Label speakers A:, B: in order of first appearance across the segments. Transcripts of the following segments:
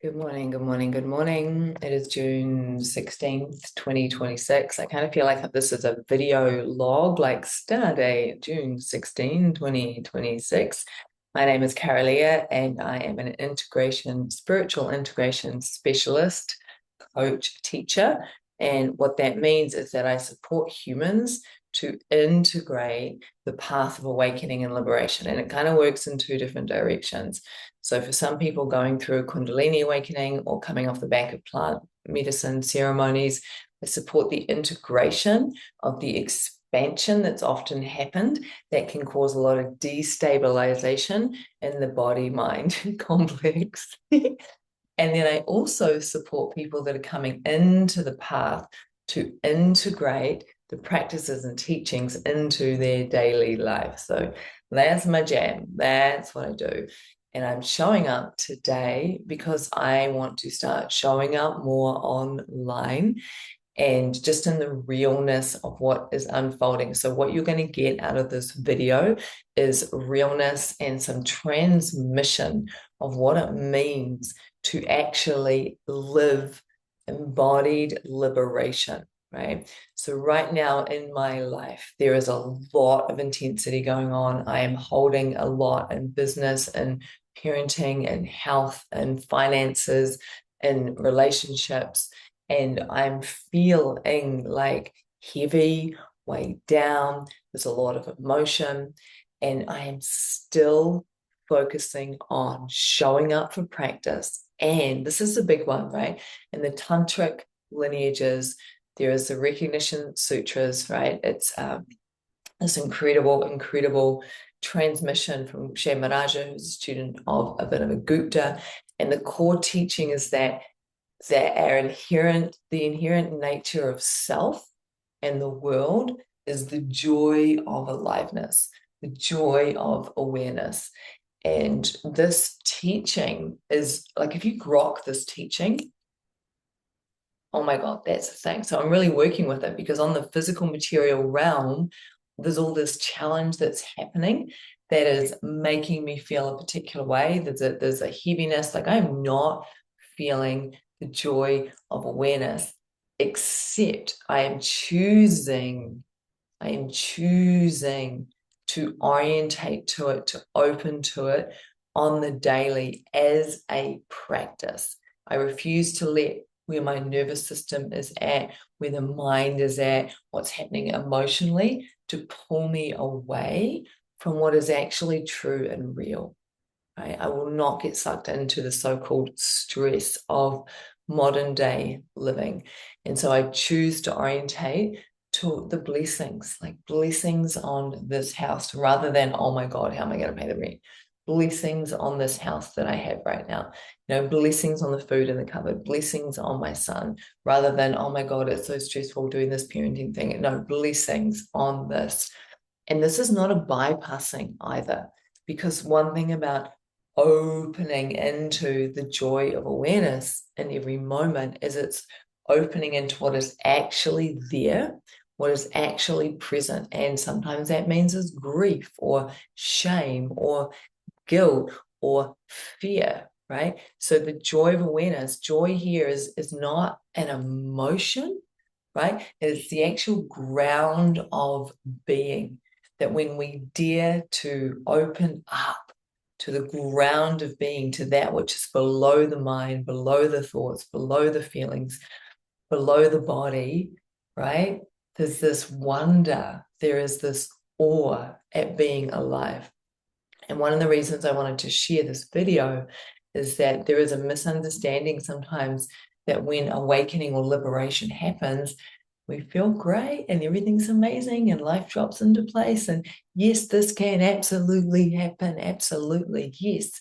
A: Good morning, good morning, good morning. It is June 16th, 2026. I kind of feel like this is a video log, like start date, June 16, 2026. My name is Kara-Leah, and I am an spiritual integration specialist, coach, teacher. And what that means is that I support humans to integrate the path of awakening and liberation. And it kind of works in two different directions. So for some people going through Kundalini awakening or coming off the back of plant medicine ceremonies, I support the integration of the expansion that's often happened that can cause a lot of destabilization in the body-mind complex. And then I also support people that are coming into the path to integrate the practices and teachings into their daily life. So that's my jam. That's what I do. And I'm showing up today because I want to start showing up more online and just in the realness of what is unfolding. So what you're going to get out of this video is realness and some transmission of what it means to actually live embodied liberation, right? So right now in my life, there is a lot of intensity going on. I am holding a lot in business and parenting and health and finances and relationships. And I'm feeling like heavy, weighed down. There's a lot of emotion. And I am still focusing on showing up for practice. And this is a big one, right? In the tantric lineages, there is the recognition sutras, right? It's this incredible transmission from Shamaraja, who's a student of a bit of a Gupta. And the core teaching is that the inherent nature of self and the world is the joy of aliveness, the joy of awareness. And this teaching is like, if you grok this teaching, oh my God, that's the thing. So I'm really working with it because on the physical material realm, there's all this challenge that's happening that is making me feel a particular way. There's a heaviness, like I'm not feeling the joy of awareness, except I am choosing to orientate to it, to open to it on the daily as a practice. I refuse to let where my nervous system is at, where the mind is at, what's happening emotionally, to pull me away from what is actually true and real. Right? I will not get sucked into the so-called stress of modern day living. And so I choose to orientate to the blessings, like blessings on this house, rather than, oh my God, how am I going to pay the rent? Blessings on this house that I have right now, blessings on the food in the cupboard, blessings on my son, rather than, oh my God, it's so stressful doing this parenting thing. No, blessings on this. And this is not a bypassing either, because one thing about opening into the joy of awareness in every moment is it's opening into what is actually there, what is actually present. And sometimes that means is grief or shame or guilt or fear, right? So the joy of awareness, joy here is not an emotion, right? It's the actual ground of being, that when we dare to open up to the ground of being, to that which is below the mind, below the thoughts, below the feelings, below the body, right? There's this wonder, there is this awe at being alive. And one of the reasons I wanted to share this video is that there is a misunderstanding sometimes that when awakening or liberation happens, we feel great and everything's amazing and life drops into place. And yes, this can absolutely happen. Absolutely, yes.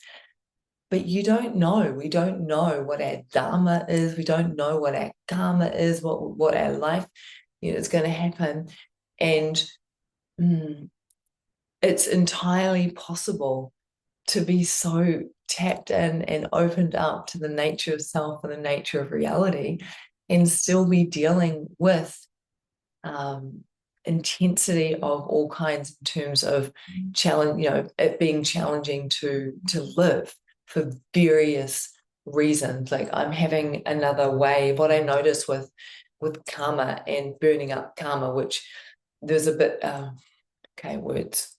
A: But you don't know. We don't know what our dharma is. We don't know what our karma is, what our life is going to happen. And it's entirely possible to be so tapped in and opened up to the nature of self and the nature of reality and still be dealing with intensity of all kinds in terms of challenge, it being challenging to live for various reasons. Like I'm having another wave. What I notice with karma and burning up karma, which there's a bit okay, words.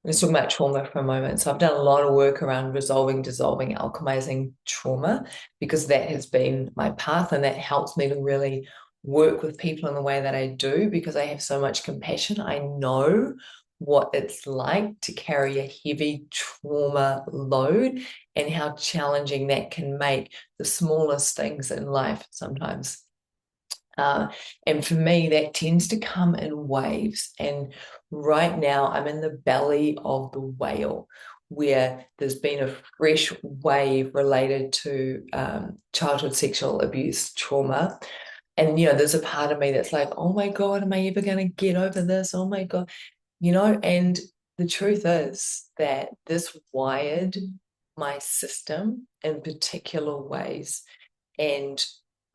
A: Let's talk about trauma for a moment. So I've done a lot of work around resolving, dissolving, alchemizing trauma because that has been my path, and that helps me to really work with people in the way that I do because I have so much compassion. I know what it's like to carry a heavy trauma load and how challenging that can make the smallest things in life sometimes. And for me, that tends to come in waves. And right now, I'm in the belly of the whale, where there's been a fresh wave related to childhood sexual abuse trauma. And, there's a part of me that's like, oh my God, am I ever going to get over this? Oh my God. And the truth is that this wired my system in particular ways. And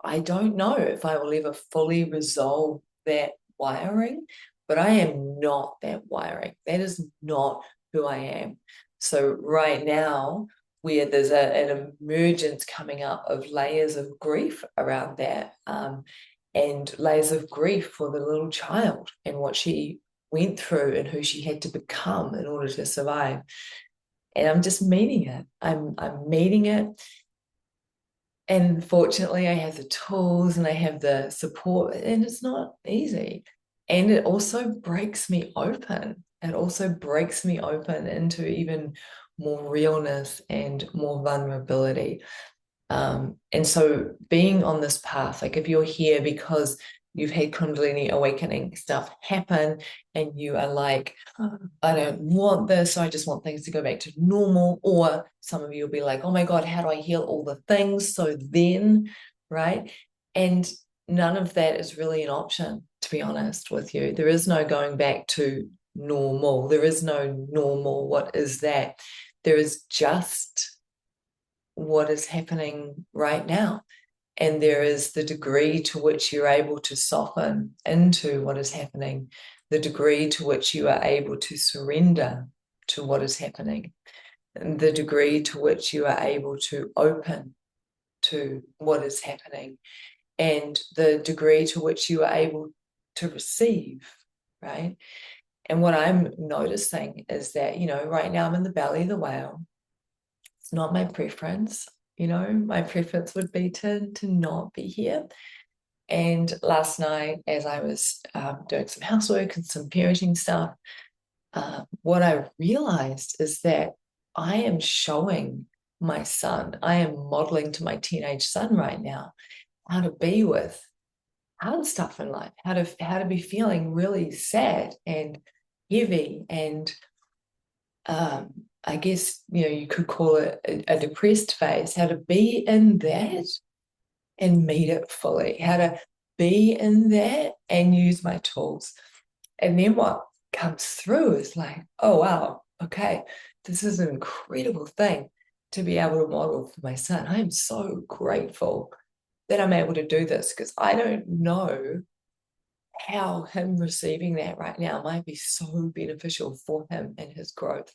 A: I don't know if I will ever fully resolve that wiring, but I am not that wiring. That is not who I am. So right now, where there's an emergence coming up of layers of grief around that, and layers of grief for the little child and what she went through and who she had to become in order to survive. And I'm just meeting it. I'm meeting it. And fortunately, I have the tools and I have the support, and it's not easy. And it also breaks me open. It also breaks me open into even more realness and more vulnerability. And so being on this path, like if you're here because you've had Kundalini awakening stuff happen and you are like, oh, I don't want this, I just want things to go back to normal. Or some of you will be like, oh my God, how do I heal all the things? So then, right? And none of that is really an option, to be honest with you. There is no going back to normal. There is no normal. What is that? There is just what is happening right now. And there is the degree to which you're able to soften into what is happening, the degree to which you are able to surrender to what is happening, and the degree to which you are able to open to what is happening, and the degree to which you are able to receive, right? And what I'm noticing is that, right now I'm in the belly of the whale. It's not my preference. My preference would be to not be here. And last night, as I was doing some housework and some parenting stuff, what I realized is that I am showing my son, I am modeling to my teenage son right now how to be with hard stuff in life, how to be feeling really sad and heavy and I guess, you could call it a depressed phase, how to be in that and meet it fully, how to be in that and use my tools. And then what comes through is like, oh, wow, okay, this is an incredible thing to be able to model for my son. I am so grateful that I'm able to do this because I don't know how him receiving that right now might be so beneficial for him and his growth.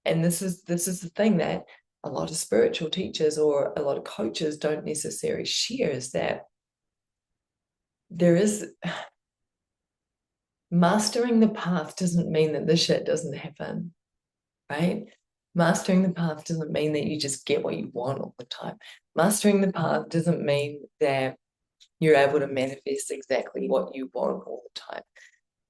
A: And this is the thing that a lot of spiritual teachers or a lot of coaches don't necessarily share, is that there is mastering the path doesn't mean that this shit doesn't happen, right? Mastering the path doesn't mean that you just get what you want all the time. Mastering the path doesn't mean that you're able to manifest exactly what you want all the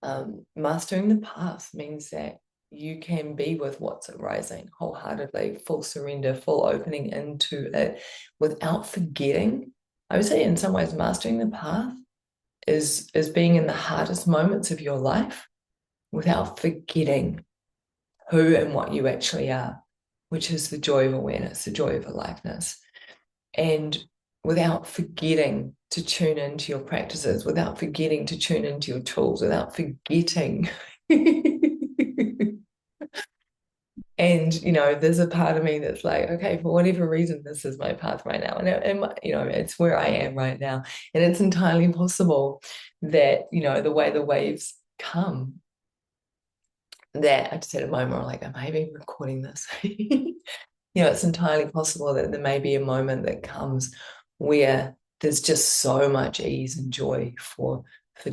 A: time. Mastering the path means that you can be with what's arising wholeheartedly, full surrender, full opening into it without forgetting. I would say in some ways, mastering the path is being in the hardest moments of your life without forgetting who and what you actually are, which is the joy of awareness, the joy of aliveness. And without forgetting to tune into your practices, without forgetting to tune into your tools, without forgetting. And, there's a part of me that's like, okay, for whatever reason, this is my path right now. And it's where I am right now. And it's entirely possible that, the way the waves come, that I just had a moment where I'm like, am I even recording this? it's entirely possible that there may be a moment that comes where there's just so much ease and joy for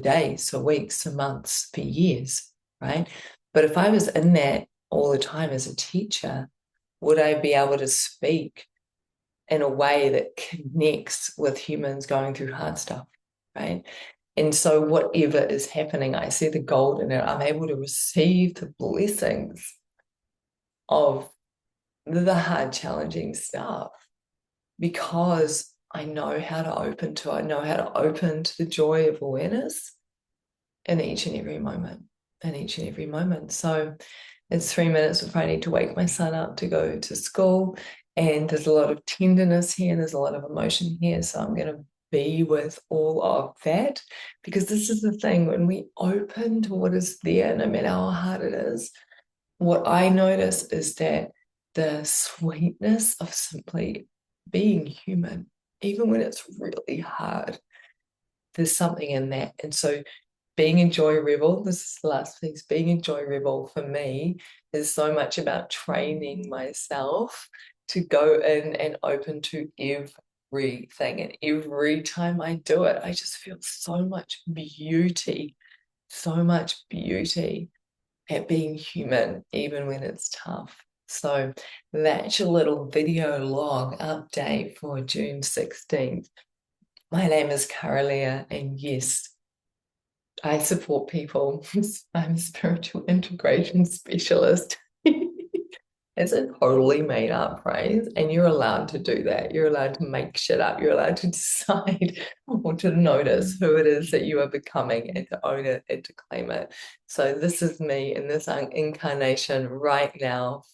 A: days, for weeks, for months, for years, right? But if I was in that all the time as a teacher, would I be able to speak in a way that connects with humans going through hard stuff, right? And so whatever is happening, I see the gold in it. I'm able to receive the blessings of the hard, challenging stuff because I know how to open to it. I know how to open to the joy of awareness in each and every moment, in each and every moment. So it's 3 minutes before I need to wake my son up to go to school. And there's a lot of tenderness here, and there's a lot of emotion here. So I'm going to be with all of that because this is the thing when we open to what is there, no matter how hard it is, what I notice is that the sweetness of simply being human, even when it's really hard, there's something in that. And so being a joy rebel, this is the last piece, being a joy rebel for me is so much about training myself to go in and open to everything. And every time I do it, I just feel so much beauty at being human, even when it's tough. So that's your little video log update for June 16th. My name is Kara-Leah, and yes, I support people. I'm a spiritual integration specialist. It's a totally made up phrase, and you're allowed to do that. You're allowed to make shit up. You're allowed to decide or to notice who it is that you are becoming and to own it and to claim it. So this is me in this incarnation right now.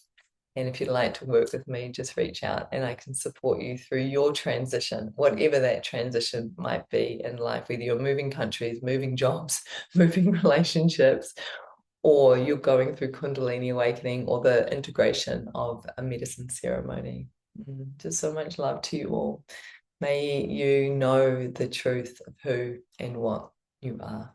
A: And if you'd like to work with me, just reach out and I can support you through your transition, whatever that transition might be in life, whether you're moving countries, moving jobs, moving relationships, or you're going through Kundalini awakening or the integration of a medicine ceremony. Just so much love to you all. May you know the truth of who and what you are.